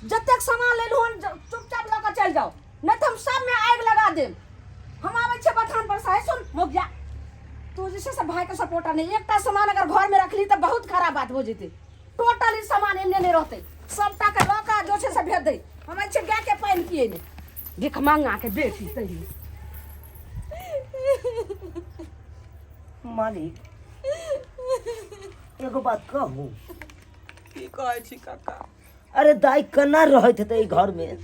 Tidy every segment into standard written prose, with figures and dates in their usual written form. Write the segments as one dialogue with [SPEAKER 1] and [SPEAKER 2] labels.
[SPEAKER 1] जतेक सामान ले लू चुपचाप लेकर चल जाओ, नहीं तो हम सब में आग लगा देम। हम आवे छे बथान पर से सुन मुक जा। तू जैसे सब भाई के सपोर्टर नहीं, एकटा सामान अगर घर में रख ली तो बहुत खराब बात हो जेते। टोटली सामान एने नहीं रहते, सबटा के लौका जो छे से भेज दे। हम छे गाय के पानी पिए ने, भिख मांगा के बेटी तही।
[SPEAKER 2] मालिक एगो बात कहूँ।
[SPEAKER 3] की कहै छी काका?
[SPEAKER 2] अरे दाई केना रहत हेतै घर में,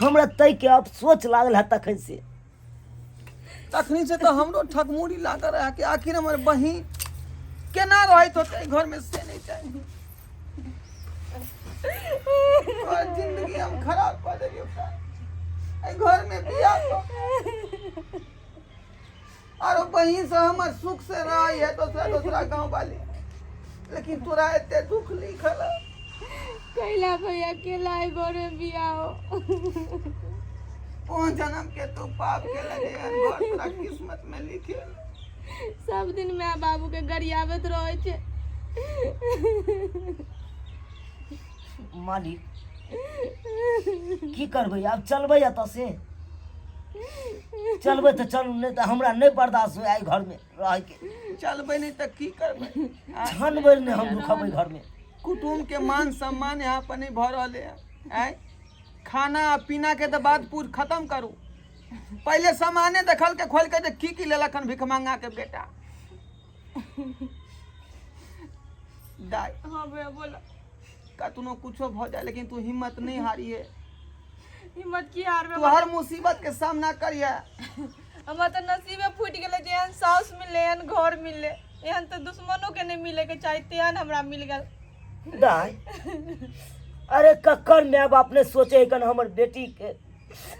[SPEAKER 2] हमरा तै के अफसोच लागल है तखन से।
[SPEAKER 3] तखनी से तो हमरो ठकमुरी लागल रहा कि आखिर हमर बहिन केना रहत होतै घर में से नहीं चाहिए। और जिंदगी हम खराब कर देलियो का घर में बियाह तो और बहिन से हमर सुख से रही है दूसरा गांव वाली, लेकिन तोरा एते दुख लिखल
[SPEAKER 4] कैला भैया अकेला है घर में बिया हो।
[SPEAKER 3] कौन जन्म के तू पाप के लगे घर तोरा किस्मत में लिखे।
[SPEAKER 4] सब दिन माँ बाबू के गरियाबत रहे छे।
[SPEAKER 2] मालिक की करबै, आब चलबै एतऽ से। चलबै तऽ चलू, नहीं तो हमरा नहीं बर्दाश्त हुए घर में रह के।
[SPEAKER 3] चलबै नहीं तो की करबै,
[SPEAKER 2] छनबै नहीं हम रुकबै घर में।
[SPEAKER 3] कुटुम्ब के मान सम्मान यहाँ पर नहीं भर रहे हैं। खाना पीना के तो बात पूछ खत्म करू, पहले सामाने देखल के खोल के की लेलक भिख मांगा के बेटा। दाई
[SPEAKER 4] हाँ भैया बोला।
[SPEAKER 3] कतनो कुछो भ जाए लेकिन तू हिम्मत नहीं हारिए।
[SPEAKER 4] हिम्मत की हार में
[SPEAKER 3] तू हर मुसीबत के सामना करिए।
[SPEAKER 4] हमार तो नसीबे फूट गेले, जेहन साउस मिले एहन घर मिले, एहन तो दुश्मनों के नहीं मिले के चाहे तेहन हमरा मिल गल।
[SPEAKER 2] दाई अरे कक्कर माय बाप ने सोचे कन हमर बेटी के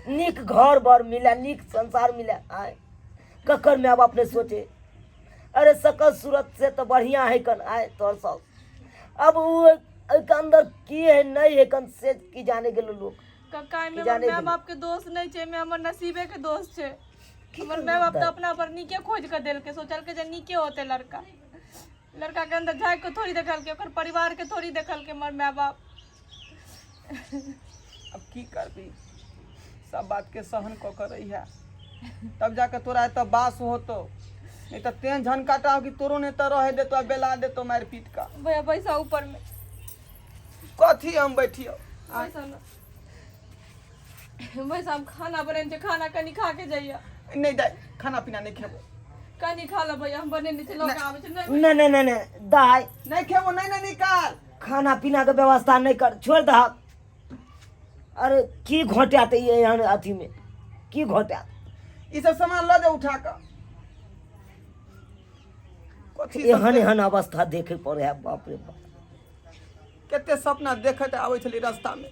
[SPEAKER 2] नीक घर बार मिले, नीक संसार मिले। आए कक्कर माय बाप ने सोचे। अरे सकल सूरत से तो बढ़िया है कन आए तोर सब। अब वो के अंदर की है नहीं है कन से की जाने के लोग।
[SPEAKER 4] कक्का में माँ बाप के दोस्त नहीं छे, में हमर नसीबे के दोस्त छे। हमर माँ बाप तो अपना पर नीके खोज कर देल के, सोचल के जे नीके होते लड़का। लड़का के अंदर झाँक के थोड़ी देखल के, ओकर परिवार के थोड़ी देखल के हमर माँ बाप।
[SPEAKER 3] अब की करबी, सब बात के सहन क कर रही है, तब जाकर तोरा एत बास होतो। नहीं तो तेन झनकाटा हो कि तोरो ने तो रहे देतो, बेला देतो मार पीट का।
[SPEAKER 4] भैया पैसा ऊपर में
[SPEAKER 3] कथी हम बैठियो
[SPEAKER 4] पैसा ना पैसा हम खाना बने छे, खाना कनी खा के जाइए।
[SPEAKER 3] नहीं दाई खाना पीना नहीं खेबो।
[SPEAKER 4] कनी खा लो भैया, हम बने नहीं छे, लोग आवे छे।
[SPEAKER 2] नहीं नहीं नहीं नहीं दाई
[SPEAKER 3] नहीं खेबो, नहीं नहीं निकाल।
[SPEAKER 2] खाना पीना के व्यवस्था नहीं कर, छोड़ दे। अरे की घोटात ये यहाँ अथी में की घोटात।
[SPEAKER 3] ये सब सामान लो जा उठा कर। कथी
[SPEAKER 2] एहन एहन अवस्था देखे पड़े है, बाप रे बाप।
[SPEAKER 3] केते सपना देखत आवे छली रास्ता में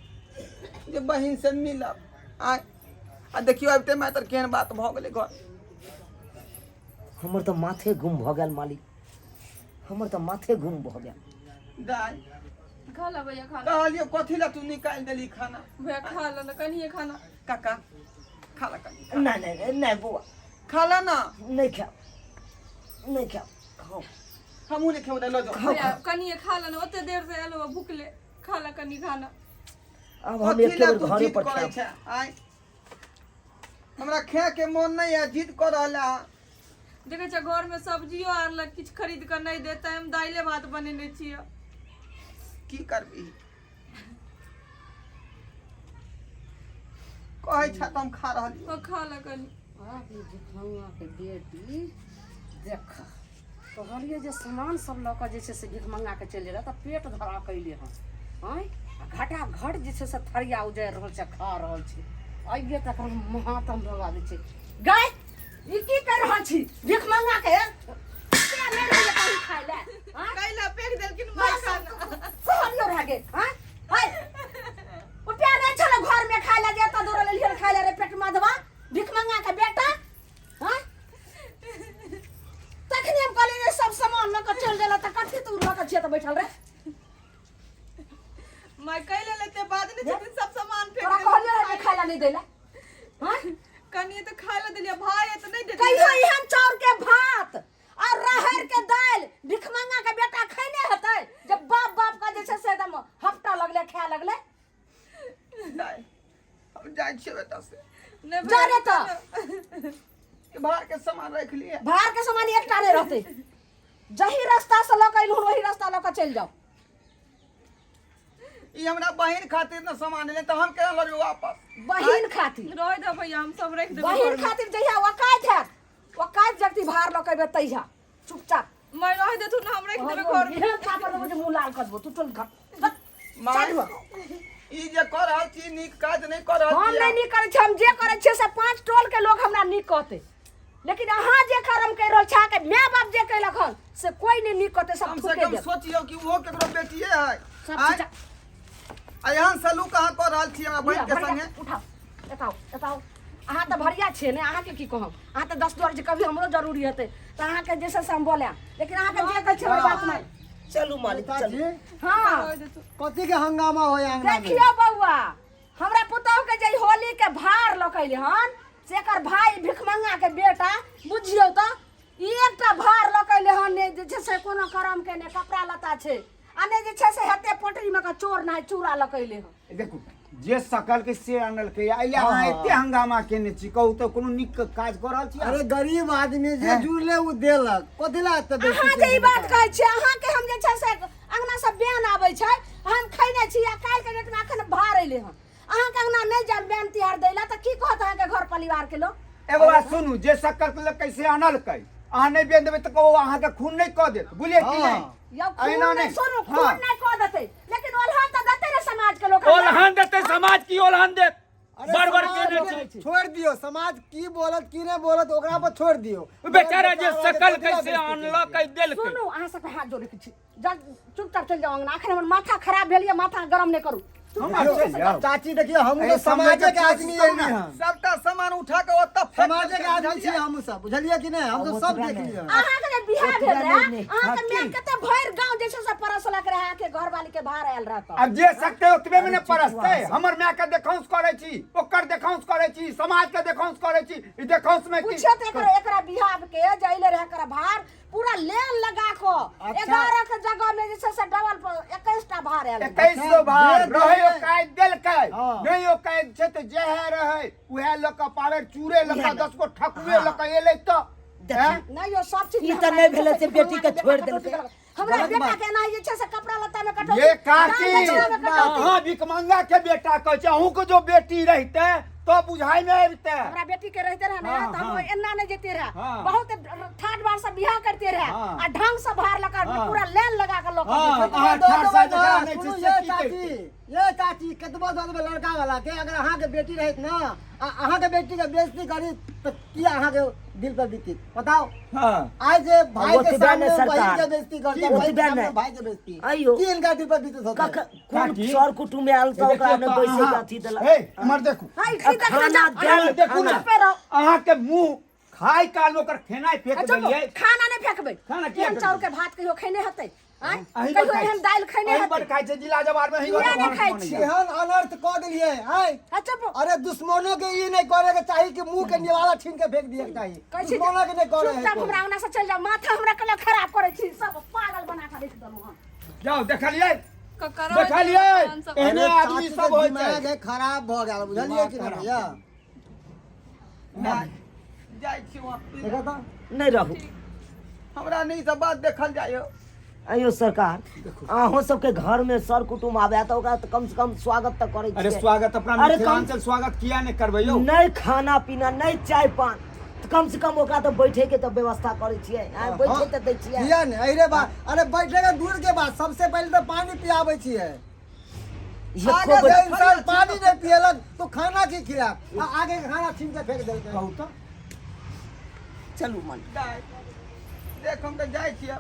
[SPEAKER 3] जे बहिन से मिलब। आ देखियो अबते मैं तर केहन बात भ गेलै घर।
[SPEAKER 2] हमर तो माथे गुम भ गेल मालिक, हमर तो माथे गुम भ गेल।
[SPEAKER 3] दाई
[SPEAKER 4] खा लो भैया, खा लो
[SPEAKER 3] कहलियो कथी ला तू निकाल देली खाना।
[SPEAKER 4] भैया, खा लो ना कनी खाना।
[SPEAKER 3] काका खा ला कनी।
[SPEAKER 2] नहीं नहीं नहीं नहीं बुआ
[SPEAKER 3] खा ला ना।
[SPEAKER 2] नहीं खाओ, नहीं खाओ, खाओ
[SPEAKER 3] हमहू नहीं खेबो, लो जाओ।
[SPEAKER 4] भैया कनी खा लो ना, ओते देर से एलो भूखले। खा ला कनी खाना।
[SPEAKER 2] अब हम
[SPEAKER 3] कथी
[SPEAKER 2] एक
[SPEAKER 3] ला
[SPEAKER 2] बेर
[SPEAKER 3] तू
[SPEAKER 2] घरे
[SPEAKER 3] जिद
[SPEAKER 2] पर
[SPEAKER 3] करै
[SPEAKER 2] खाओ।
[SPEAKER 3] छै? आइ हमरा खाए के मन नहीं है, जिद कर रहला।
[SPEAKER 4] देखे छे घर में सब्जियो आर ला किछ खरीद कर नहीं देता, हम दाइले भात बनेने छिए।
[SPEAKER 3] की करबी, कहै छ त हम खा रहलियो।
[SPEAKER 4] ओ खा ला कनी।
[SPEAKER 1] अभी भिखमंगा के बेटी देख, कहलिए जे सामान सब लऽ कऽ जे छै से भिखमंगा के चलि रहा तऽ पेट धरा कैले हँ। आँय घटा घट जे छै से थरिया उजारि रहल छै, खा रहल छै। आइए तक हम महातम लगा दै छै। गाय ई की कर रहल छी भिखमंगा के? क्या नहीं रही कहीं खाय ले? हाँ?
[SPEAKER 4] कैला फेंक देलकिन माय खाना।
[SPEAKER 1] कहलियो रह गेल। हाँ? हाय उठा नहीं चलो घर में खाय ले, जेता दूर ले लियो खाय ले रे पेट माधवा भिखमंगा के बेटा। हाँ? तखनी हम कहलिए सब सामान लऽ कऽ चल देला तऽ कथी तू लऽ कऽ छियै तऽ बैठल रे?
[SPEAKER 4] मैं कैले लेते बाद नहीं छथिन सब सामान फेंक
[SPEAKER 1] तोरा कहलियो रे खाय ले नहीं देला। हाँ?
[SPEAKER 4] कनी तो खा ले देलिए, भाई है तो नहीं देती।
[SPEAKER 1] कहियो एहन चाउर के भात और राहर के दाल भिखमंगा के बेटा खैने हेतै जब बाप बाप का जे छै से एकदम हफ्ता लगले खाय लगले।
[SPEAKER 3] जाए हम जाए छिए बेटा से
[SPEAKER 4] नहीं
[SPEAKER 1] जा रे तो
[SPEAKER 3] कि भार के सामान रख लिए
[SPEAKER 1] भार के सामान एकटा नहीं रहते जही रास्ता से लऽ के अइलू वही रास्ता लऽ के चल जाओ
[SPEAKER 3] ई हमरा बहिन खातिर न सामान ले तो हम केना ल जेबो वापस
[SPEAKER 1] बहिन खातिर
[SPEAKER 4] रह दो भैया हम सब रख देबे
[SPEAKER 1] बहिन खातिर जहिया वकायत जगती भार लऽ के तहिया चुपचाप
[SPEAKER 4] मैं रह देतु ना हम रख देबे घर में
[SPEAKER 1] बिना छापर देबो जे मुंह लाल कर देबो तू चल घर
[SPEAKER 3] माय ई जे कर रहल छी नीक काज नहीं कर रहल
[SPEAKER 1] हम
[SPEAKER 3] छी
[SPEAKER 1] नहीं नीक करै छी हम जे करै छियै से 5 टोल के लोग हमरा नीक कहते लेकिन अहाँ जे कर्म कर रहल छा के माय बाप जे कैलक हन से कोई नहीं नीक कहते सब
[SPEAKER 3] कम से
[SPEAKER 1] ठुके
[SPEAKER 3] कम
[SPEAKER 1] दे
[SPEAKER 3] सोचियो कि वो केकरो बेटिए है
[SPEAKER 1] सब चीज
[SPEAKER 3] यहाँ सलू कहाँ कर रहल छी हमरा बहिन के संगे
[SPEAKER 1] उठाओ एताओ अहाँ तो भरिया छियै ने अहाँ के की कहब अहाँ तो 10 द्वार जे कभी हमरो जरूरी हेतै त अहाँ के जैसे से हम बोले लेकिन अहाँ के जे कहै छै बात नहीं
[SPEAKER 2] चलू मालिक चलू
[SPEAKER 1] हां
[SPEAKER 4] रह देतु
[SPEAKER 5] कथी के हंगामा होय अंगना में
[SPEAKER 1] देखियो बउआ हमरा पुतोह के जे होली के भार लकैले हन से एकर भाई भिखमंगा के बेटा बुझियो त एकटा भार लकैले हन ने जे छै से कोनो करम के ने कपड़ा लता छै आ ने जे छै से हते पोटरी में का चोर ना चूरा लकैले हन
[SPEAKER 5] देखू जे सकल के से आनल के आइले अहाँ एते हंगामा केने छी कहू तो कोनो निक काज कर रहल छी
[SPEAKER 6] अरे गरीब आदमी जे जुड़ले उ देलक कथि ला एते बेसी
[SPEAKER 1] अहाँ जे ई बात कहै छी अहाँ के हम जे छै से अंगना से बेन आबै छै हम खैने छी आ काल के डेट में अखन भार अइले हन अहाँ के अंगना नहीं जान बेन तिहार दैला त की कहत अहाँ के घर परिवार के लोग
[SPEAKER 5] एगो बात सुनू जे सकल के कैसे आनल के अहाँ नहीं बेन देबै त कहू अहाँ के खून नहीं क देत बुझलिए कि नहीं
[SPEAKER 1] यौ
[SPEAKER 5] अहिना
[SPEAKER 1] खून नहीं सुनू खून नहीं कह देतै लेकिन ओलहन त देतै रे समाज के लोग
[SPEAKER 7] ओलहन देते समाज की ओलहन देत बड़ केने छै
[SPEAKER 6] छोड़ दियो समाज की बोलत की नहीं बोलत ओकरा पर छोड़ दियो
[SPEAKER 7] बेचारा जे सकल कैसे आनलक कह देलकै
[SPEAKER 1] सुनू अहाँ सबके हाथ जोड़े के छी चुपचाप चल जाओ अंगना अखन हमर माथा खराब भेल या माथा गरम नहीं करू
[SPEAKER 6] चाची देखियो हम तो समाज के आदमी है ना
[SPEAKER 3] सबटा सामान उठा के ओतऽ
[SPEAKER 6] समाज के आदमी छी हम सब बुझलिए कि नहीं हम तो सब देख लियो
[SPEAKER 1] अहाँ के जे बियाह भेल रहे अहाँ के मैं कते भर गांव जे छै से परसलक रहे के घर वाली के भार आयल रहत
[SPEAKER 5] अब जे सकते ओतबे में ने परसते हमर माय के देखाउस करे छी ओकर देखाउस करे छी समाज के देखाउस करे छी ई देखाउस में की
[SPEAKER 1] पूछे त एकरा बियाह के जइले रहे कर भार पूरा लेन लगा को 11 के जगह में जे छै से डबल 21 टा भार आयल
[SPEAKER 5] 21 गो भार रहे ओ काज देलकै नहीं ओ काज छै त जे है रहे उहे लोग का पावे चूरे लका 10 गो ठकुए लका एलै त
[SPEAKER 1] नहीं यो सब चीज
[SPEAKER 2] ई त नहीं भेले से बेटी के छोड़ देलकै
[SPEAKER 1] हमरा बेटा के ना जे छै से कपड़ा लत्ता में कटौ
[SPEAKER 5] ये काकी हां भिखमंगा के बेटा कहै छै अहूँ को जो बेटी रहते तो बुझाई में आबते
[SPEAKER 1] हमरा बेटी के रहते रहे ना त हम एन्ना नहीं जेते रहे बहुत ठाट बार से बियाह करते रहे आ ढंग से भार लगा पूरा लेन लगा के लोग
[SPEAKER 5] हां ठार सा जकरा नहीं छै से की
[SPEAKER 6] चाची
[SPEAKER 5] करते
[SPEAKER 6] ये चाची कतबो दो लड़का वाला के अगर अहाँ के बेटी रहत ना अहाँ के बेटी के बेइज्जती करी त की अहाँ के दिल पर बीती बताओ
[SPEAKER 5] हां
[SPEAKER 6] आज जे भाई के
[SPEAKER 2] ओतबे
[SPEAKER 6] सामने
[SPEAKER 2] ने
[SPEAKER 6] बहन
[SPEAKER 2] सरकार।
[SPEAKER 6] के बेइज्जती करता
[SPEAKER 2] की
[SPEAKER 6] भाई के
[SPEAKER 2] ओतबे
[SPEAKER 6] सामने
[SPEAKER 2] ने।
[SPEAKER 6] भाई के बेइज्जती
[SPEAKER 2] अइयो
[SPEAKER 6] की इनका दिल पर बीती होता
[SPEAKER 2] कोन सर कुटुम में आयल त ओकरा ने बैसे के अथी देलक
[SPEAKER 5] हे मर देखू
[SPEAKER 1] हाय ठीक है
[SPEAKER 2] खाना देल
[SPEAKER 5] देखू ना
[SPEAKER 1] पे रहो
[SPEAKER 5] अहाँ के मुंह खाई काल में ओकर खेनाई फेंक
[SPEAKER 1] अच्छा
[SPEAKER 5] देलिए
[SPEAKER 1] खाना नहीं फेंकबे
[SPEAKER 5] खाना किया
[SPEAKER 1] केहन चाउर के भात कहियो खैने हतै आय
[SPEAKER 5] अहीं
[SPEAKER 1] कहियो
[SPEAKER 5] पर
[SPEAKER 1] एहन दाल खैने
[SPEAKER 5] अहीं पर
[SPEAKER 1] हतै
[SPEAKER 5] खाइ छै जिला जवार में ही
[SPEAKER 1] पूरा नहीं खाइ छी।
[SPEAKER 6] एहन अनर्थ क देलिए हाय
[SPEAKER 1] अच्छा
[SPEAKER 6] अरे दुश्मनों के ये नहीं करे के चाहिए कि मुंह के निवाला छीन के फेंक दिए के चाहिए
[SPEAKER 1] कहै छी
[SPEAKER 6] दुश्मनों के नहीं करे है
[SPEAKER 1] चुपचाप
[SPEAKER 6] कोई।
[SPEAKER 1] हमरा अंगना से चल जाओ माथा हमरा कला खराब करे छी सब पागल बना के रख दलु हम
[SPEAKER 5] जाओ देखलिए
[SPEAKER 4] ककरा
[SPEAKER 5] देखलिए
[SPEAKER 6] अरे
[SPEAKER 5] एहने आदमी
[SPEAKER 6] चाची
[SPEAKER 5] सब
[SPEAKER 6] के
[SPEAKER 5] होय
[SPEAKER 6] दिमाग
[SPEAKER 5] छै
[SPEAKER 6] है खराब भ गेल बुझलिए कि नहीं भैया
[SPEAKER 3] जाइ छी वहाँ
[SPEAKER 6] देखो तो
[SPEAKER 2] नहीं रहू
[SPEAKER 3] हमरा नहीं सब बात देखल जाय
[SPEAKER 2] अयो सरकार अहों सबके घर में सर कुटुम आवे त ओकरा त कम से कम स्वागत त करे
[SPEAKER 5] अरे
[SPEAKER 2] छियै
[SPEAKER 5] स्वागत अपना
[SPEAKER 2] अरे
[SPEAKER 5] मिथिलांचल स्वागत किया नहीं करबै यौ
[SPEAKER 2] नहीं खाना पीना नहीं चाय पान त कम से कम ओकरा त बैठे के त व्यवस्था करे छियै बैठे त दै छियै
[SPEAKER 6] किया नहीं अरे बात अरे बैठे के दूर के बाद सबसे पहले तो पानी पियावे छियै आगे से इंसान पानी नहीं पियलक तो खाना की खिला आगे के खाना छीन के फेंक देलकै
[SPEAKER 5] कहू तो
[SPEAKER 2] चलू मन
[SPEAKER 3] देख हम तो जाइ छियै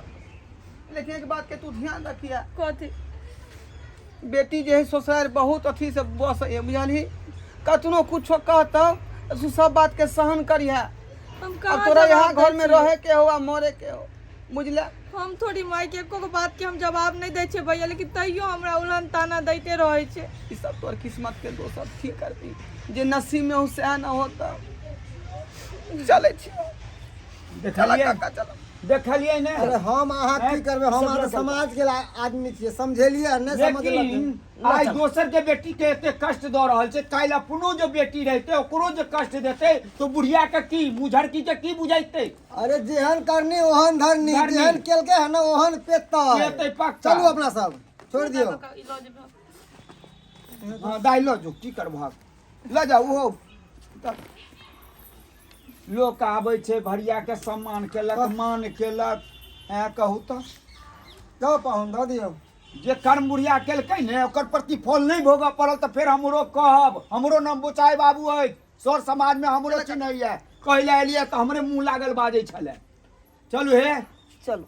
[SPEAKER 3] लेकिन एक बात के तू ध्यान रखिए
[SPEAKER 4] कथी
[SPEAKER 3] बेटी जे है ससुराल बहुत अथी से बस है बुझलही कतनो कुछो कहतौ तू सब बात के सहन करिहे
[SPEAKER 4] हम
[SPEAKER 3] अब
[SPEAKER 4] कहाँ
[SPEAKER 3] तोरा यहाँ
[SPEAKER 4] जवाब
[SPEAKER 3] घर में
[SPEAKER 4] दै छियै?
[SPEAKER 3] रहे के हो आ मरे के हो बुझले
[SPEAKER 4] हम थोड़ी माई के एको बात के हम जवाब नहीं दै छियै भैया लेकिन तैयो हमरा उलन ताना दैते रहे छै
[SPEAKER 3] ई सब तोर किस्मत के दोस्त अब ठीक करती जे नसीब में हो सह न होता चले छी चला
[SPEAKER 5] देखलिए
[SPEAKER 3] काका चला
[SPEAKER 5] देखलिए ने
[SPEAKER 6] अरे हम अहाँ की करबे, हम अहाँ समाज के आदमी छियै, समझेलिए नहीं समझलक।
[SPEAKER 5] लेकिन आज दोसर के बेटी के एते कष्ट दऽ रहल छै, काल्हि अपनो जो बेटी रहते ओकरो जे कष्ट देते तो बुढ़िया के की मुझरकी के की बुझाइते।
[SPEAKER 6] अरे जेहन करनी ओहन धरनी,
[SPEAKER 5] धरनी।
[SPEAKER 6] जेहन केलके है ना ओहन पेतै।
[SPEAKER 5] पेतै पक्का।
[SPEAKER 6] चलू अपना सब छोड़ दियो।
[SPEAKER 4] ई लऽ जेबै।
[SPEAKER 5] हाँ दाइ लो जो की करबह, ल जाओ ओहो लोक आबै छै भरिया के सम्मान केलक, मान केलक, कहू तऽ
[SPEAKER 6] जाओ पाहुन दऽ दियो।
[SPEAKER 5] जे कर्म बुढ़िया केलकै ने ओकर प्रतिफल नहीं भोगऽ पड़ल तऽ फेर हमरो कहब, हमरो नाम बुचाई बाबू है, सर समाज में हमरो चिन्हैया, कहले एलियै तऽ हमरे मुँह लागल बाजै छलै। चलू हे
[SPEAKER 2] चलो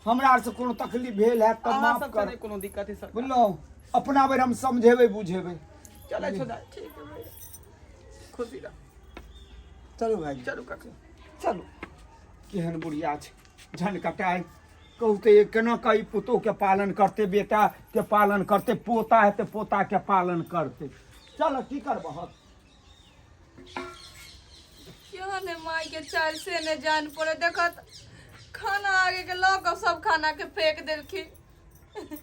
[SPEAKER 5] हमरा आर से कोनो तकलीफ भेल है तऽ माफ कर,
[SPEAKER 3] कोनो दिक्कत है सर।
[SPEAKER 5] बुझलहुँ अपना बेर हम समझेबै बुझेबै।
[SPEAKER 3] चले छो दाई, ठीक है भाई, खुशी रह।
[SPEAKER 6] चलू भाई
[SPEAKER 3] चलू काका,
[SPEAKER 5] चलू केहन बुढ़िया छै, झन कटाइ कहू तऽ ये केना कई पुतोह के पालन करते, बेटा के पालन करते, पोता है तो पोता के पालन करते। चलो की करबह,
[SPEAKER 4] क्यों ने माई के चाल से ने जान पड़े, देखत खाना आगे के लोग सब खाना के फेंक देलखिन।